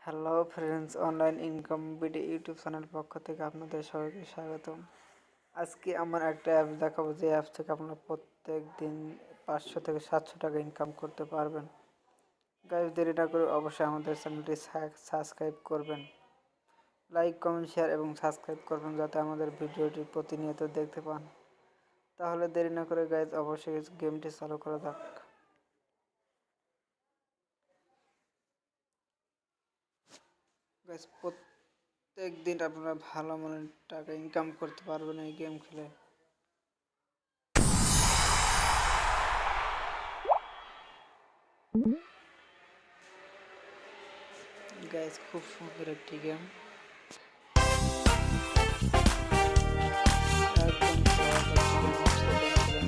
Hello friends, online income BD YouTube channel পক্ষ থেকে আপনাদের সবাইকে স্বাগতম। আজকে আমার একটা অ্যাপ দেখাবো, যে অ্যাপ থেকে আপনারা প্রত্যেক দিন 500 থেকে 700 টাকা ইনকাম করতে পারবেন। গাইস, দেরি না করে অবশ্যই আমাদের চ্যানেলটি সাবস্ক্রাইব করবেন, লাইক কমেন্ট শেয়ার এবং সাবস্ক্রাইব করবেন, যাতে আমাদের ভিডিওটি প্রতিনিয়ত দেখতে পান। তাহলে দেরি না করে গাইস অবশ্যই গেমটি চালু করা যাক। গাইস, প্রত্যেক দিন আপনারা ভালো মানের টাকা ইনকাম করতে পারবেন এই গেম খেলে। গাইস, খুব সুন্দর একটি গেম, একদম সহজ একটি গেম।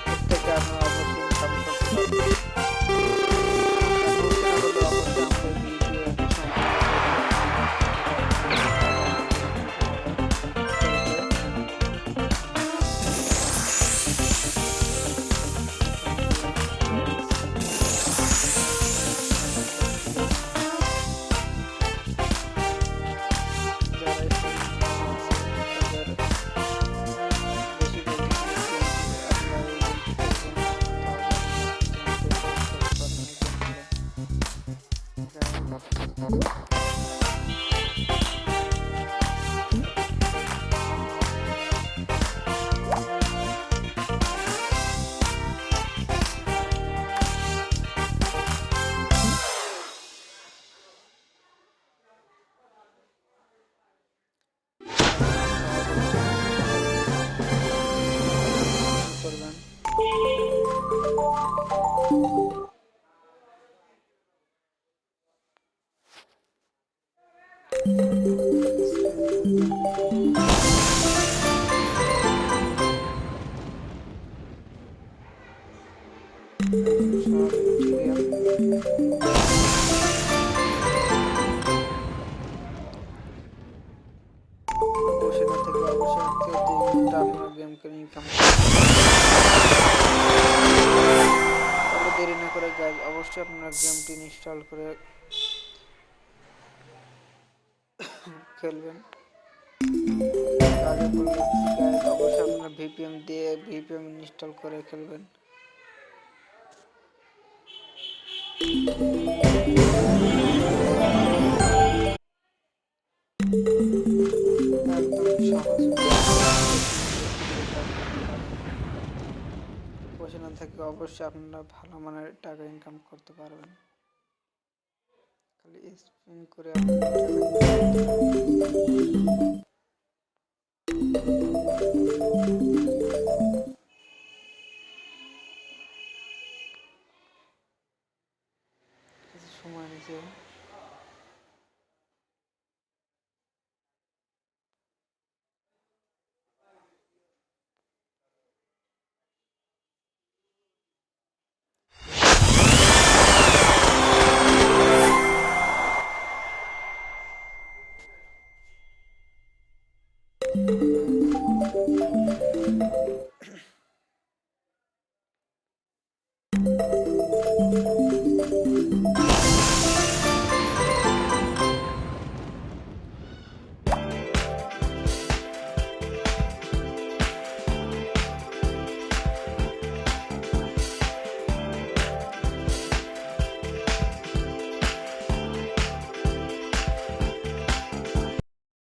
প্রত্যেকে আপনারা অবশ্যই ইনকাম করতে পারবেন। দেরি না করে গাইজ অবশ্যই আপনারা গেমটি ইনস্টল করে খেলবেন। আগে বলেছি গাইজ, অবশ্যই আপনারা ভিপিএন দিয়ে ভিপিএন ইনস্টল করে খেলবেন। একদম সহজ, বসে না থেকে অবশ্যই আপনারা ভালো মানের টাকা ইনকাম করতে পারবেন। খালি স্পিন করে কিছু সময় নিচে